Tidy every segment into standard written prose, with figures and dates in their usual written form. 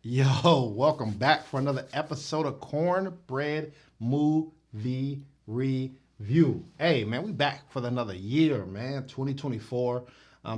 Yo, welcome back for another episode of Cornbread Movie Review. Hey, man, we back for another year, man, 2024.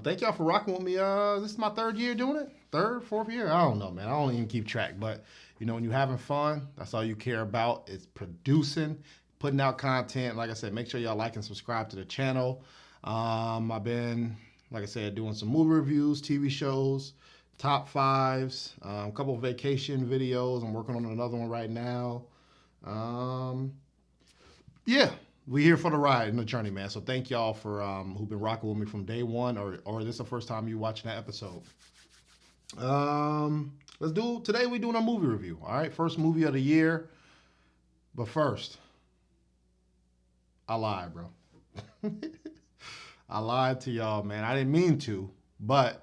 Thank y'all for rocking with me. This is my third year doing it. Third, fourth year? I don't know, man. I don't even keep track. But, when you're having fun, that's all you care about. It's producing, putting out content. Like I said, make sure y'all like and subscribe to the channel. I've been, like I said, doing some movie reviews, TV shows, top fives, a couple of vacation videos. I'm working on another one right now. Yeah, we here for the ride and the journey, man. So thank y'all for who've been rocking with me from day one, or this is the first time you watching that episode. Today we doing a movie review. All right, first movie of the year. But first, I lied, bro. I lied to y'all, man. I didn't mean to, but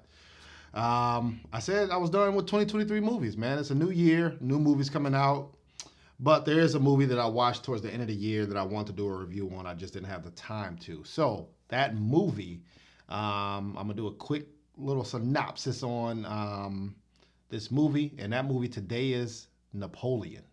I said I was done with 2023 movies, man. It's a new year, new movies coming out. But there is a movie that I watched towards the end of the year that I want to do a review on. I just didn't have the time to. So that movie, I'm going to do a quick little synopsis on this movie. And that movie today is Napoleon.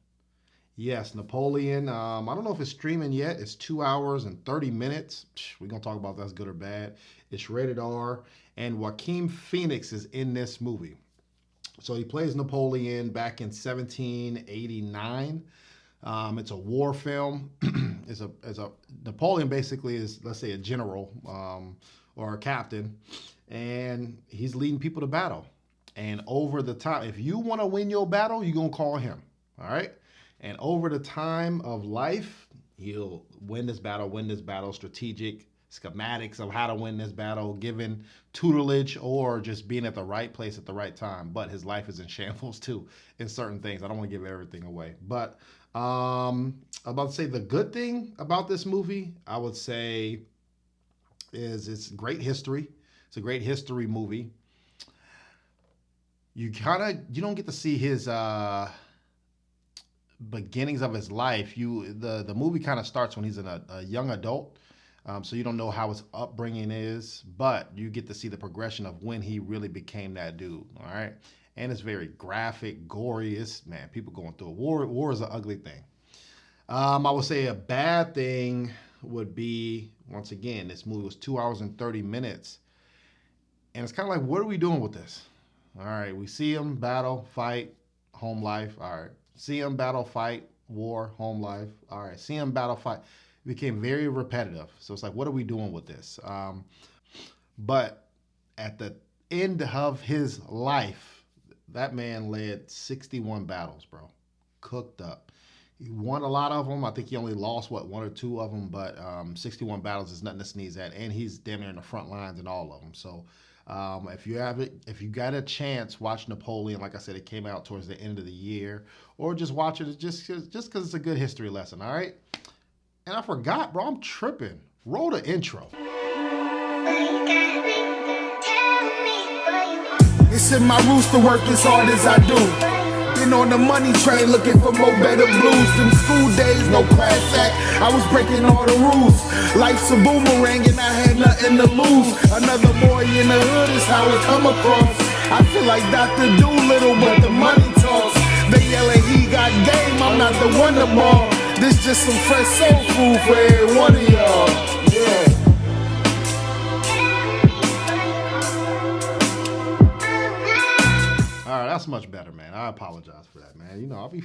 Yes, Napoleon. I don't know if it's streaming yet. It's 2 hours and 30 minutes. We're going to talk about if that's good or bad. It's rated R. And Joaquin Phoenix is in this movie. So he plays Napoleon back in 1789. It's a war film. it's a Napoleon basically is, let's say, a general or a captain. And he's leading people to battle. And over the time, if you want to win your battle, you're going to call him. All right? And over the time of life, he'll win this battle, strategic schematics of how to win this battle, given tutelage or just being at the right place at the right time. But his life is in shambles too in certain things. I don't want to give everything away. But I'm about to say the good thing about this movie, I would say, is it's great history. It's a great history movie. You don't get to see his beginnings of his life. The movie kind of starts when he's a young adult, so you don't know how his upbringing is, but you get to see the progression of when he really became that dude. All right, and it's very graphic, gory. Man, people going through a war. War is an ugly thing. I would say a bad thing would be, once again, this movie was 2 hours and 30 minutes, and it's kind of like, what are we doing with this? All right, we see him battle, fight, home life. All right. See him battle, fight, war, home life. All right, see him battle, fight. It became very repetitive. So it's like, what are we doing with this? But at the end of his life, that man led 61 battles, bro. Cooked up. He won a lot of them. I think he only lost, one or two of them. But 61 battles is nothing to sneeze at. And he's damn near in the front lines in all of them. So if you got a chance, watch Napoleon. Like I said, it came out towards the end of the year, or just watch it just because it's a good history lesson. All right. And I forgot, bro. I'm tripping. Roll the intro. It's in my roots to work as hard as I do. Been on the money train looking for more better blues. Them school days, no class act, I was breaking all the rules. Life's a boomerang and I had nothing to lose. Another boy in the hood is how it come across. I feel like Dr. Doolittle, but the money talks. They yelling he got game, I'm not the wonder ball. This just some fresh soul food for every one of y'all. Yeah. All right, that's much better, man. I apologize for that, man. I'll be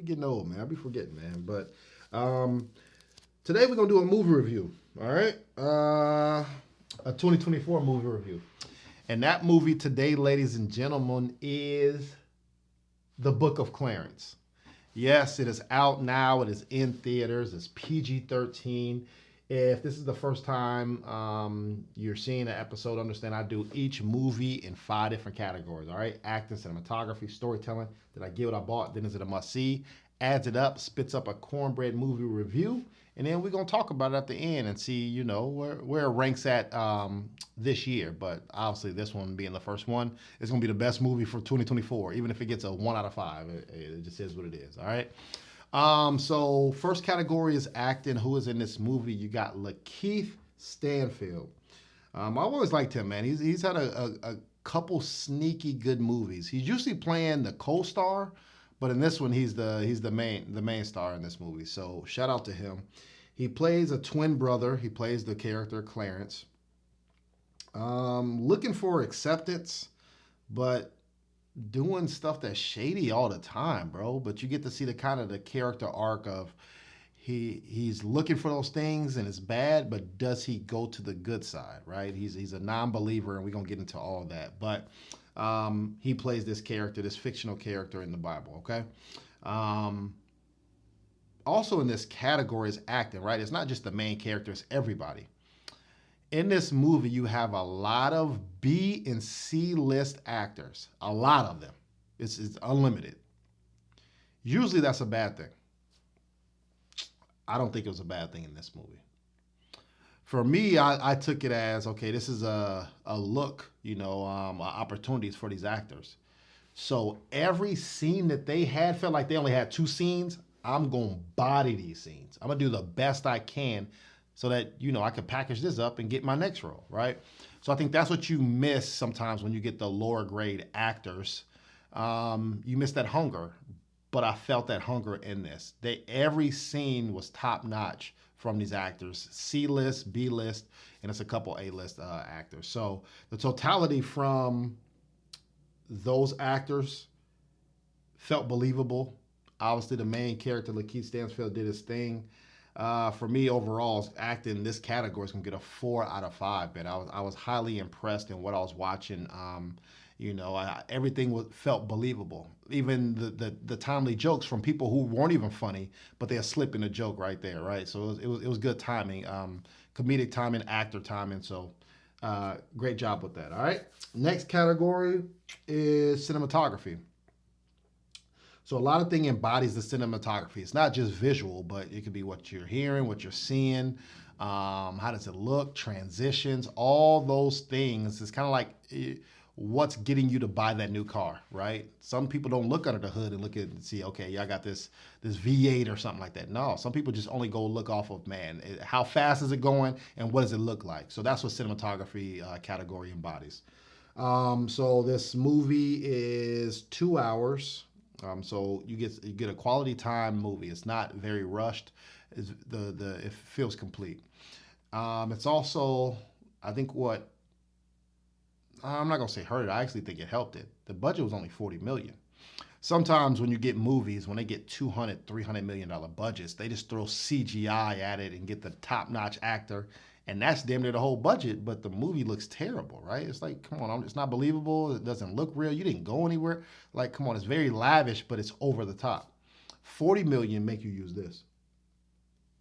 getting old, man. I'll be forgetting, man. But today we're gonna do a movie review. All right, a 2024 movie review, and that movie today, ladies and gentlemen, is The Book of Clarence. Yes, it is out now. It is in theaters. It's PG-13. If this is the first time you're seeing an episode, understand I do each movie in 5 different categories, all right? Acting, cinematography, storytelling. Did I get what I bought? Then is it a must-see? Adds it up, spits up a Cornbread movie review, and then we're going to talk about it at the end and see, where it ranks at this year. But obviously this one being the first one, it's going to be the best movie for 2024, even if it gets a 1 out of 5. It just is what it is, all right? So first category is acting. Who is in this movie? You got Lakeith Stanfield. I've always liked him, man. He's had a couple sneaky good movies. He's usually playing the co-star, but in this one he's the main star in this movie. So shout out to him. He plays a twin brother. He plays the character Clarence. Looking for acceptance, but doing stuff that's shady all the time, bro. But you get to see the kind of the character arc of he's looking for those things and it's bad, but does he go to the good side, right? He's a non-believer, and we're gonna get into all of that. But he plays this character, this fictional character in the Bible, okay? Um, Also in this category is acting, right? It's not just the main character, it's everybody. In this movie, you have a lot of B and C list actors, a lot of them. It's unlimited. Usually that's a bad thing. I don't think it was a bad thing in this movie. For me, I took it as okay, this is a look, opportunities for these actors. So every scene that they had felt like they only had two scenes. I'm gonna body these scenes. I'm gonna do the best I can so that I can package this up and get my next role, right? So I think that's what you miss sometimes when you get the lower grade actors. You miss that hunger, but I felt that hunger in this. Every scene was top notch from these actors, C list, B list, and it's a couple A list actors. So the totality from those actors felt believable. Obviously, the main character, Lakeith Stanfield, did his thing. For me, overall, acting in this category is gonna get a 4 out of 5. Man, I was highly impressed in what I was watching. Everything felt believable. Even the timely jokes from people who weren't even funny, but they're slipping a joke right there, right? So it was good timing, comedic timing, actor timing. So great job with that. All right. Next category is cinematography. So a lot of thing embodies the cinematography. It's not just visual, but it could be what you're hearing, what you're seeing, how does it look, transitions, all those things. It's kind of like what's getting you to buy that new car, right? Some people don't look under the hood and look at and see, okay, yeah, I got this V8 or something like that. No, some people just only go look off of, man, how fast is it going and what does it look like? So that's what cinematography category embodies. So this movie is 2 hours. So you get a quality time movie. It's not very rushed. It feels complete. It's also, I think what I'm not gonna say hurt it. I actually think it helped it. The budget was only 40 million. Sometimes when you get movies, when they get 200, $300 million budgets, they just throw CGI at it and get the top notch actor, and that's damn near the whole budget. But the movie looks terrible, right? It's like, come on, it's not believable. It doesn't look real. You didn't go anywhere. Like, come on, it's very lavish, but it's over the top. 40 million make you use this,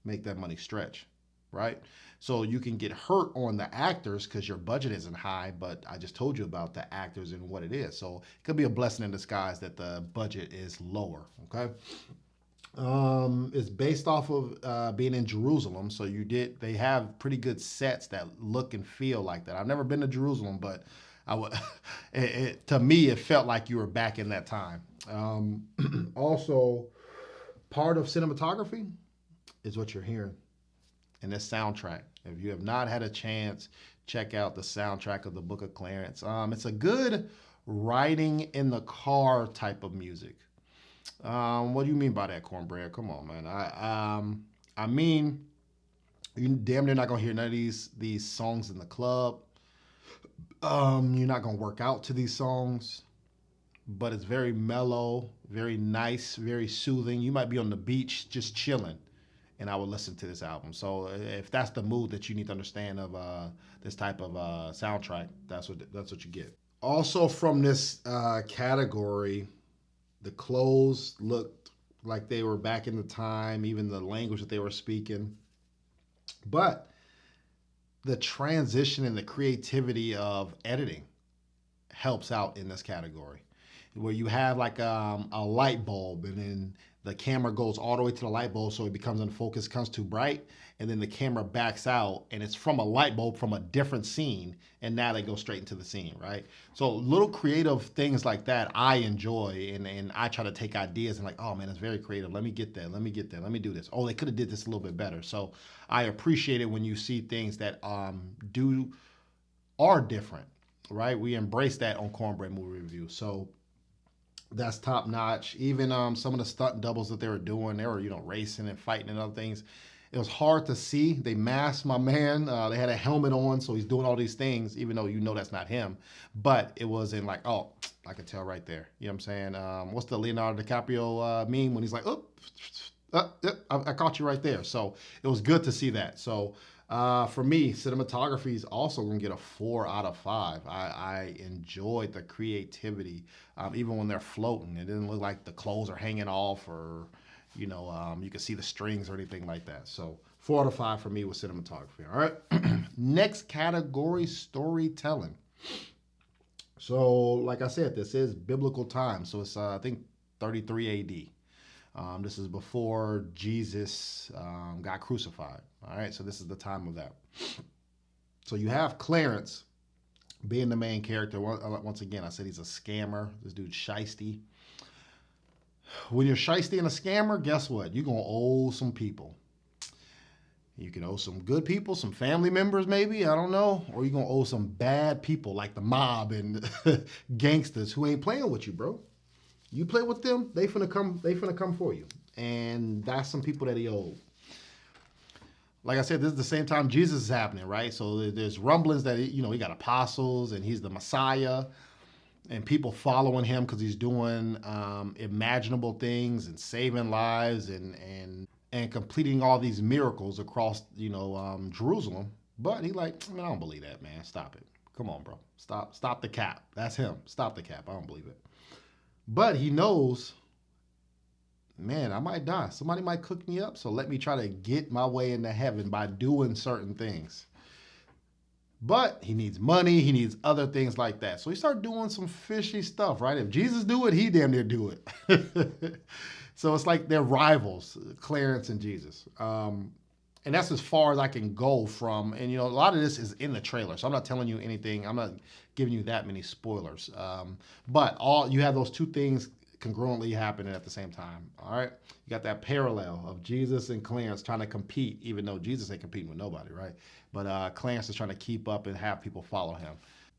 make that money stretch, right? So you can get hurt on the actors because your budget isn't high, but I just told you about the actors and what it is. So it could be a blessing in disguise that the budget is lower, okay? It's based off of being in Jerusalem, so they have pretty good sets that look and feel like that. I've never been to Jerusalem, but to me, it felt like you were back in that time. Also, part of cinematography is what you're hearing in this soundtrack. If you have not had a chance, check out the soundtrack of the Book of Clarence. It's a good riding in the car type of music. What do you mean by that, Cornbread? Come on, man. I mean, you damn near not gonna hear none of these songs in the club. You're not gonna work out to these songs, but it's very mellow, very nice, very soothing. You might be on the beach just chilling, and I would listen to this album. So if that's the mood that you need to understand of this type of soundtrack, that's what you get. Also from this category, the clothes looked like they were back in the time, even the language that they were speaking. But the transition and the creativity of editing helps out in this category, where you have like a light bulb and then the camera goes all the way to the light bulb so it becomes unfocused, comes too bright, and then the camera backs out and it's from a light bulb from a different scene, and now they go straight into the scene, right? So little creative things like that I enjoy, and I try to take ideas and like, oh man, it's very creative. Let me get that. Let me do this. Oh, they could have did this a little bit better. So I appreciate it when you see things that are different. right? We embrace that on Cornbread Movie Review. So that's top notch. Even some of the stunt doubles that they were doing, they were racing and fighting and other things. It was hard to see. They masked my man. They had a helmet on, so he's doing all these things, even though that's not him. But it wasn't like, oh, I could tell right there. You know what I'm saying? What's the Leonardo DiCaprio meme when he's like, oh, I caught you right there. So it was good to see that. So for me, cinematography is also going to get a 4 out of 5. I enjoyed the creativity, even when they're floating. It didn't look like the clothes are hanging off or, you can see the strings or anything like that. So 4 out of 5 for me with cinematography. All right. Next category, storytelling. So, like I said, this is biblical time. So it's, I think, 33 AD. This is before Jesus got crucified. All right, so this is the time of that. So you have Clarence being the main character. Once again, I said he's a scammer. This dude's shisty. When you're shisty and a scammer, guess what? You're going to owe some people. You can owe some good people, some family members maybe, I don't know. Or you're going to owe some bad people like the mob and gangsters who ain't playing with you, bro. You play with them, they finna come for you. And that's some people that he owed. Like I said, this is the same time Jesus is happening, right? So there's rumblings that he got apostles and he's the Messiah, and people following him because he's doing imaginable things and saving lives and completing all these miracles across Jerusalem. But he like, man, I don't believe that, man. Stop it. Come on, bro. Stop the cap. That's him. Stop the cap. I don't believe it. But he knows, man, I might die. Somebody might cook me up. So let me try to get my way into heaven by doing certain things. But he needs money. He needs other things like that. So he started doing some fishy stuff, right? If Jesus do it, he damn near do it. So it's like they're rivals, Clarence and Jesus. And that's as far as I can go from. And, a lot of this is in the trailer. So I'm not telling you anything. I'm not giving you that many spoilers. But you have those two things congruently happening at the same time. All right. You got that parallel of Jesus and Clarence trying to compete, even though Jesus ain't competing with nobody, right? But Clarence is trying to keep up and have people follow him.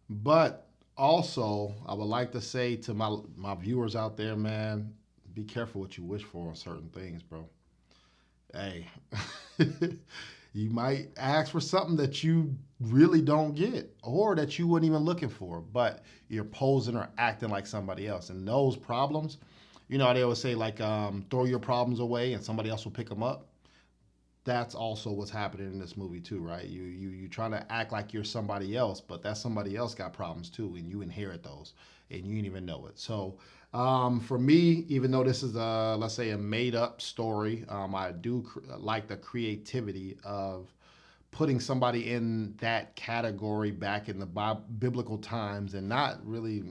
But also, I would like to say to my viewers out there, man, be careful what you wish for on certain things, bro. Hey, you might ask for something that you really don't get or that you weren't even looking for, but you're posing or acting like somebody else. And those problems, they always say like throw your problems away and somebody else will pick them up. That's also what's happening in this movie too, right? You trying to act like you're somebody else, but that somebody else got problems too, and you inherit those, and you didn't even know it. So for me, even though this is let's say a made up story, I do like the creativity of putting somebody in that category back in the biblical times and not really,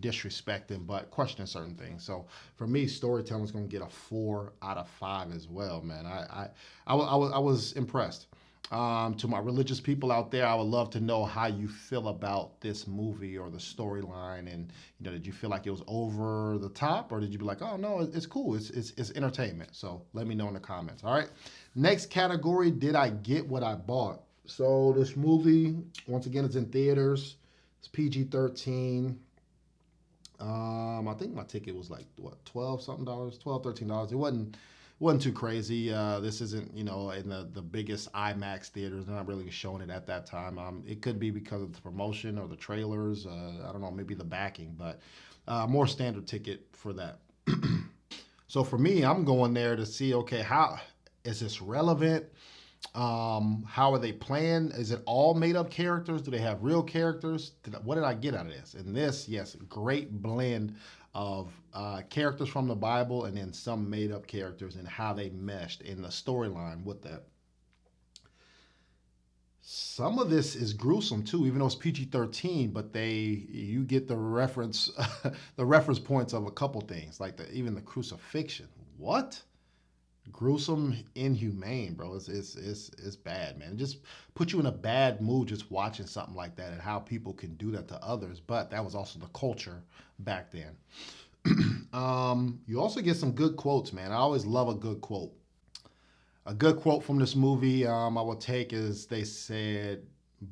disrespecting, but questioning certain things. So for me, storytelling is going to get a 4 out of 5 as well, man. I was impressed. To my religious people out there, I would love to know how you feel about this movie or the storyline, and did you feel like it was over the top, or did you be like, oh no, it's cool, it's entertainment? So let me know in the comments. All right. Next category: did I get what I bought? So this movie, once again, it's in theaters. It's PG-13. I think my ticket was like what, $12 something, $13. It wasn't too crazy. This isn't, in the biggest IMAX theaters. They're not really showing it at that time. It could be because of the promotion or the trailers. I don't know, maybe the backing, but more standard ticket for that. So for me, I'm going there to see, okay, how is this relevant? How are they playing? Is it all made up characters? Do they have real characters? What did I get out of this? And this, yes, great blend of characters from the Bible and then some made up characters and how they meshed in the storyline with that. Some of this is gruesome too, even though it's PG-13, but you get the reference the reference points of a couple things, like even the crucifixion. What? Gruesome, inhumane, bro. It's bad, man. It just put you in a bad mood just watching something like that and how people can do that to others. But that was also the culture back then. You also get some good quotes, man. I always love a good quote. A good quote from this movie I will take is they said,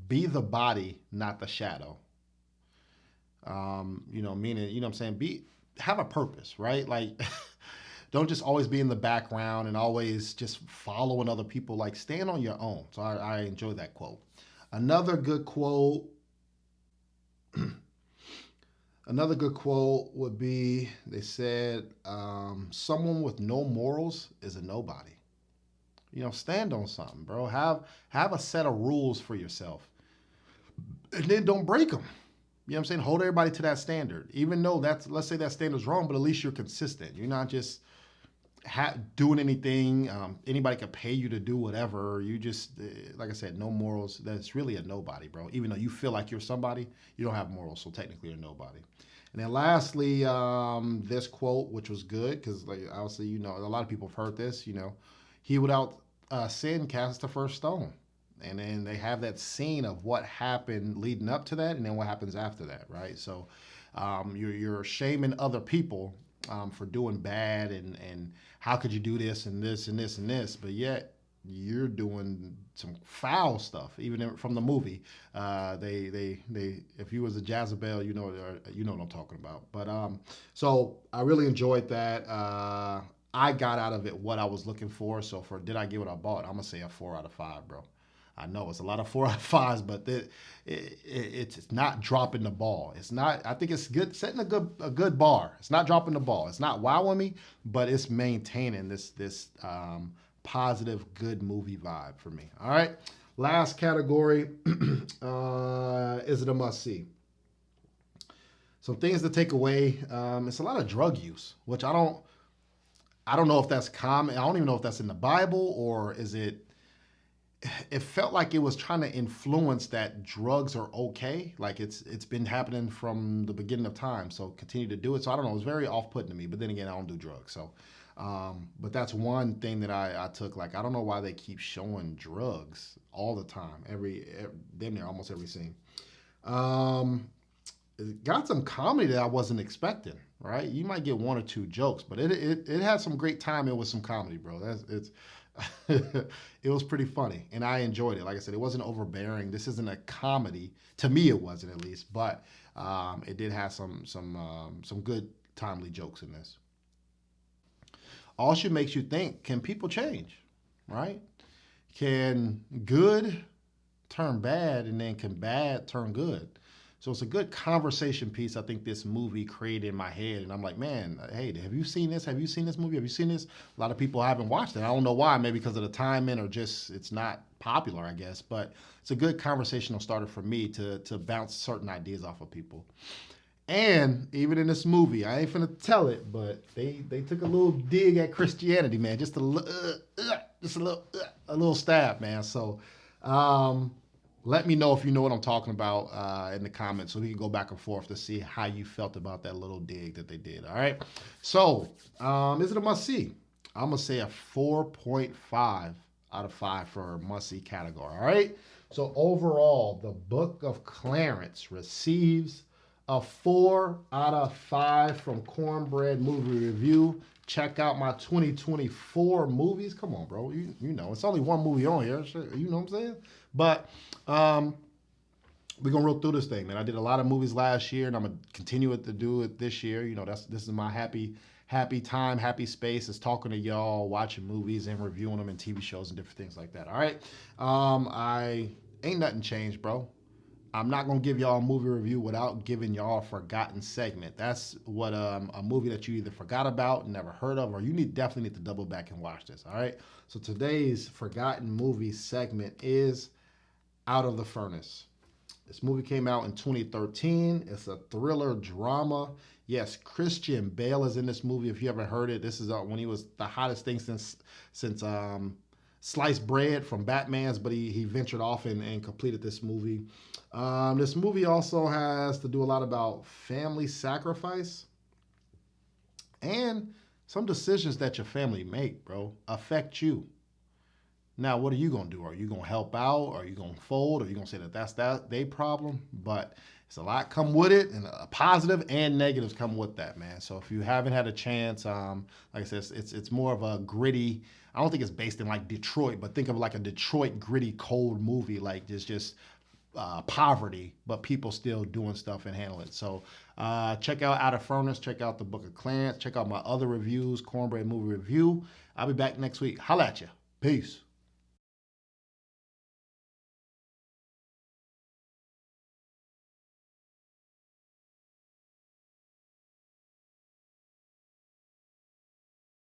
"Be the body, not the shadow." Meaning, what I'm saying, have a purpose, right? Like, don't just always be in the background and always just following other people. Like, stand on your own. So I enjoy that quote. Another good quote. Another good quote would be, they said, "Someone with no morals is a nobody." Stand on something, bro. Have a set of rules for yourself, and then don't break them. What I'm saying? Hold everybody to that standard, even though let's say that standard's wrong, but at least you're consistent. You're not just doing anything. Anybody can pay you to do whatever. You just, like I said, no morals. That's really a nobody, bro. Even though you feel like you're somebody, you don't have morals, so technically you're nobody. And then lastly, this quote, which was good, because like obviously, a lot of people have heard this. He without sin cast the first stone. And then they have that scene of what happened leading up to that, and then what happens after that, right? So you're shaming other people for doing bad, and how could you do this and this and this and this, but yet you're doing some foul stuff. Even from the movie, they if you was a Jezebel, you know what I'm talking about. But so I really enjoyed that. I got out of it what I was looking for. So for did I get what I bought? I'm gonna say a 4 out of 5, bro. I know it's a lot of 4 out of 5s, but it's not dropping the ball. It's not. I think it's good, setting a good bar. It's not dropping the ball. It's not wowing me, but it's maintaining this positive, good movie vibe for me. All right. Last category, is it a must see? Some things to take away. It's a lot of drug use, which I don't know if that's common. I don't even know if that's in the Bible, or is it. It felt like it was trying to influence that drugs are okay. Like it's been happening from the beginning of time. So continue to do it. So I don't know. It was very off-putting to me. But then again, I don't do drugs. So, but that's one thing that I took. Like I don't know why they keep showing drugs all the time. Damn near almost every scene. It got some comedy that I wasn't expecting. Right? You might get one or two jokes, but it had some great timing with some comedy, bro. It's it was pretty funny, and I enjoyed it. Like I said, it wasn't overbearing. This isn't a comedy. To me, it wasn't, at least, but it did have some good timely jokes in this. Also makes you think: can people change? Right? Can good turn bad, and then can bad turn good? So it's a good conversation piece. I think this movie created in my head, and I'm like, man, hey, have you seen this? Have you seen this movie? Have you seen this? A lot of people haven't watched it. I don't know why. Maybe because of the timing, or just it's not popular, I guess. But it's a good conversational starter for me to bounce certain ideas off of people. And even in this movie, I ain't finna tell it, but they took a little dig at Christianity, man. Just a little stab, man. So. Let me know if you know what I'm talking about in the comments, so we can go back and forth to see how you felt about that little dig that they did. All right. So, is it a must see? I'm gonna say a 4.5 out of 5 for must see category. All right. So overall, the Book of Clarence receives a 4 out of 5 from Cornbread Movie Review. Check out my 2024 movies. Come on, bro. You know, it's only one movie on here. You know what I'm saying? But we're gonna roll through this thing, man. I did a lot of movies last year, and I'm gonna continue to do it this year. This is my happy time, happy space, is talking to y'all, watching movies and reviewing them, and TV shows and different things like that. All right. I ain't nothing changed, bro. I'm not gonna give y'all a movie review without giving y'all a forgotten segment. That's what a movie that you either forgot about, never heard of, or you definitely need to double back and watch this. All right. So today's forgotten movie segment is Out of the Furnace. This movie came out in 2013. It's a thriller drama. Yes, Christian Bale is in this movie. If you haven't heard it, this is when he was the hottest thing since Sliced Bread from Batman's, but he ventured off and completed this movie. This movie also has to do a lot about family sacrifice, and some decisions that your family make, bro, affect you. Now, what are you going to do? Are you going to help out? Are you going to fold? Are you going to say that's their problem? But it's a lot come with it, and a positive and negatives come with that, man. So if you haven't had a chance, like I said, it's more of a gritty. I don't think it's based in like Detroit, but think of like a Detroit gritty, cold movie. Like just poverty, but people still doing stuff and handling it. So check out Out of Furnace, check out the Book of Clarence, check out my other reviews, Cornbread Movie Review. I'll be back next week. Holla at ya. Peace.